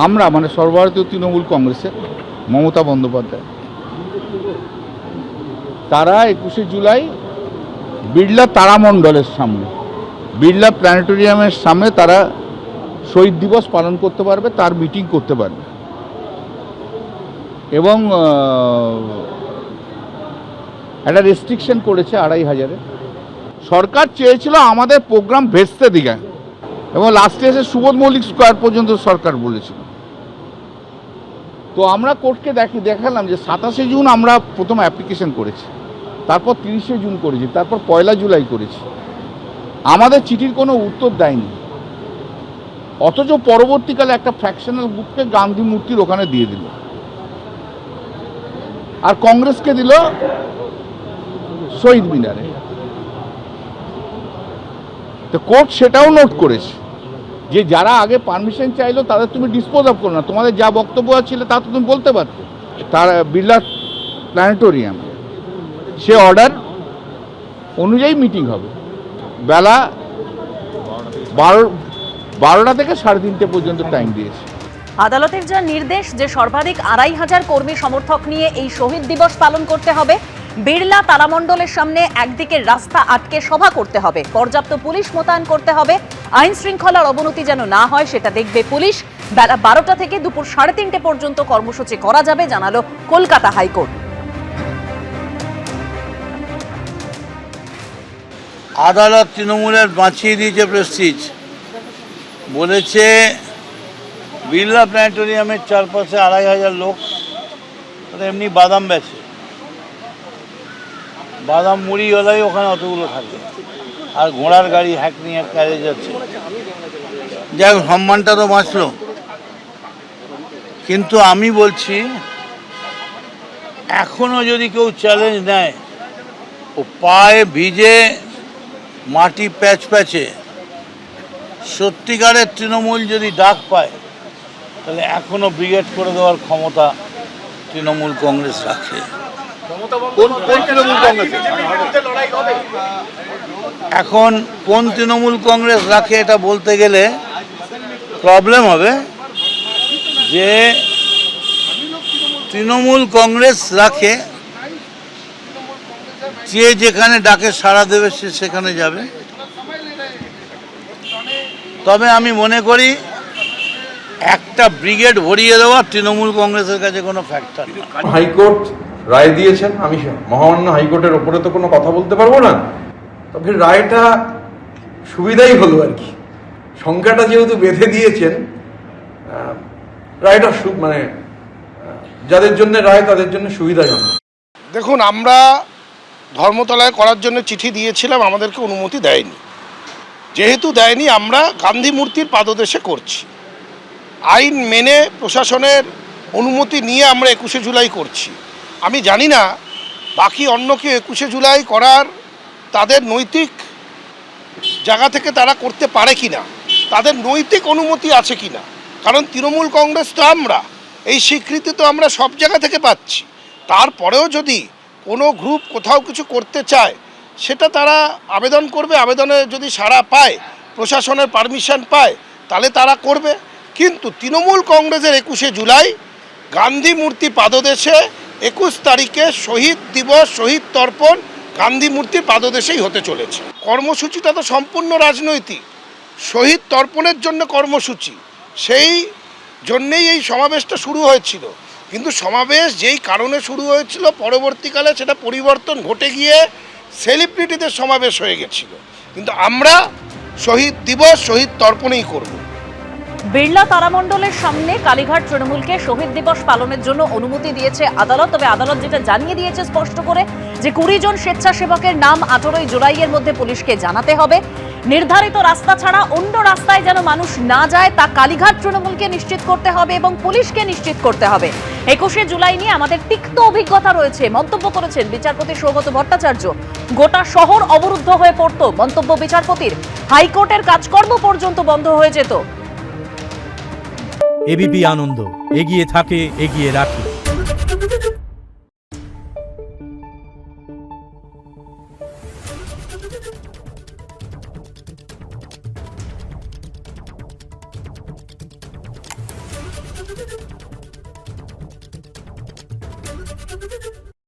আমরা মানে সর্বভারতীয় তৃণমূল কংগ্রেসের মমতা বন্দ্যোপাধ্যায় তারা 21শে জুলাই বিড়লা তারামণ্ডলের সামনে, বিড়লা প্ল্যানেটোরিয়ামের সামনে তারা শহীদ দিবস পালন করতে পারবে, তার মিটিং করতে পারবে। এবং একটা রেস্ট্রিকশন করেছে 2500-এ। সরকার চেয়েছিল আমাদের প্রোগ্রাম ভেস্তে দিকে, এবং লাস্টে এসে সুবোধ মল্লিক স্কোয়ার পর্যন্ত সরকার বলেছিল। তো আমরা কোর্টকে দেখালাম যে 27শে জুন আমরা প্রথম অ্যাপ্লিকেশন করেছি, তারপর 30শে জুন করেছি, তারপর 1 জুলাই করেছি। আমাদের চিঠির কোনো উত্তর দেয়নি, অথচ পরবর্তীকালে একটা ফ্র্যাকশনাল গ্রুপকে গান্ধী মূর্তির ওখানে দিয়ে দিল, আর কংগ্রেসকে দিল শহীদ মিনারে। তো কোর্ট সেটাও নোট করেছে যে যারা আগে পারমিশন চাইলো তাদের তুমি ডিসপোজ অফ করো না, তোমাদের যা বক্তব্য ছিল তা তো তুমি বলতে পারতে। তার বিড়লা প্ল্যানেটোরিয়াম সে অর্ডার অনুযায়ী মিটিং হবে, বেলা 12টা থেকে 3:30 পর্যন্ত টাইম দিয়েছে। আদালতের যা নির্দেশ যে সর্বাধিক 2500 কর্মী সমর্থক নিয়ে এই শহীদ দিবস পালন করতে হবে, বিড়লা তারামণ্ডলের সামনে একদিকে রাস্তা আটকে সভা করতে হবে, পর্যাপ্ত পুলিশ মোতায়েন করতে হবে, আইন শৃঙ্খলার অবনতি যেন না হয় সেটা দেখবে পুলিশ। বেলা 12টা থেকে দুপুর 3:30 পর্যন্ত কর্মসূচি করা যাবে, জানালো কলকাতা হাইকোর্ট। আদালত তৃণমূলের বাঁচিয়ে দিয়েছে প্রেস্টিজ, বলেছে বিড়লা প্ল্যানেটোরিয়ামের চারপাশে 2500 লোক এমনি বাদাম বেচে, বাদাম মুড়িওয়ালাই ওখানে অতগুলো থাকে, আর ঘোড়ার গাড়ি হ্যাকনি এক ক্যারেজ আছে। যাই হোক, সম্মানটা তো বাঁচল। কিন্তু আমি বলছি এখনও যদি কেউ চ্যালেঞ্জ নেয়, ও পায়ে ভিজে মাটি প্যাচ প্যাচে সত্যিকারের তৃণমূল যদি ডাক পায়, তাহলে এখনও ব্রিগেড করে দেওয়ার ক্ষমতা তৃণমূল কংগ্রেস রাখে। এখন কোন তৃণমূল কংগ্রেস রাখে এটা বলতে গেলে প্রবলেম হবে, যে তৃণমূল কংগ্রেস রাখে যে যেখানে ডাকে সাড়া দেবে সে সেখানে যাবে। তবে আমি মনে করি একটা ব্রিগেড ভরিয়ে দেওয়া তৃণমূল কংগ্রেসের কাছে কোনো ফ্যাক্টর না। হাইকোর্ট রায় দিয়েছেন, আমি মহামান্য হাইকোর্টের ওপরে তো কোনো কথা বলতে পারবো না, তবে রায়টা সুবিধাই হলো আর কি। সংখ্যাটা যেহেতু বেঁধে দিয়েছেন, রায়টা মানে যাদের জন্য রায় তাদের জন্য সুবিধাজনক। দেখুন, আমরা ধর্মতলায় করার জন্য চিঠি দিয়েছিলাম, আমাদেরকে অনুমতি দেয়নি। যেহেতু দেয়নি, আমরা গান্ধী মূর্তির পাদদেশে করছি। আইন মেনে প্রশাসনের অনুমতি নিয়ে আমরা 21শে জুলাই করছি। আমি জানি না বাকি অন্য কেউ 21শে জুলাই করার তাদের নৈতিক জায়গা থেকে তারা করতে পারে কি না, তাদের নৈতিক অনুমতি আছে কি না। কারণ তৃণমূল কংগ্রেস তো আমরা, এই স্বীকৃতি তো আমরা সব জায়গা থেকে পাচ্ছি। তারপরেও যদি কোনো গ্রুপ কোথাও কিছু করতে চায়, সেটা তারা আবেদন করবে, আবেদনে যদি সাড়া পায়, প্রশাসনের পারমিশন পায়, তাহলে তারা করবে। কিন্তু তৃণমূল কংগ্রেসের 21শে জুলাই গান্ধী মূর্তি পাদদেশে 21 তারিখে শহীদ দিবস, শহীদ তর্পণ গান্ধী মূর্তির পাদদেশেই হতে চলেছে। কর্মসূচিটা তো সম্পূর্ণ রাজনৈতিক, শহীদ তর্পণের জন্য কর্মসূচি, সেই জন্যেই এই সমাবেশটা শুরু হয়েছিল। কিন্তু সমাবেশ যেই কারণে শুরু হয়েছিল, পরবর্তীকালে সেটা পরিবর্তন ঘটে গিয়ে সেলিব্রিটিদের সমাবেশ হয়ে গেছিল। কিন্তু আমরা শহীদ দিবস, শহীদ তর্পণেই করব। বিড়লা তারামণ্ডলের সামনে কালীঘাট তৃণমূলকে শহীদ দিবস পালনের জন্য অনুমতি দিয়েছে আদালত। তবে আদালত যেটা জানিয়ে দিয়েছে স্পষ্ট করে, যে 20 জন স্বেচ্ছাসেবকের নাম 18 জুলাইয়ের মধ্যে পুলিশকে জানাতে হবে। নির্ধারিত রাস্তা ছাড়া অন্য রাস্তায় যেন মানুষ না যায় তা কালীঘাট তৃণমূলকে নিশ্চিত করতে হবে এবং পুলিশকে নিশ্চিত করতে হবে। 21শে জুলাই নিয়ে আমাদের তিক্ত অভিজ্ঞতা রয়েছে, মন্তব্য করেছেন বিচারপতি সৌগত ভট্টাচার্য। গোটা শহর অবরুদ্ধ হয়ে পড়তো, মন্তব্য বিচারপতির। হাইকোর্টের কাজকর্ম পর্যন্ত বন্ধ হয়ে যেত। এবিপি আনন্দ, এগিয়ে থাকে, এগিয়ে রাখে। Thank you.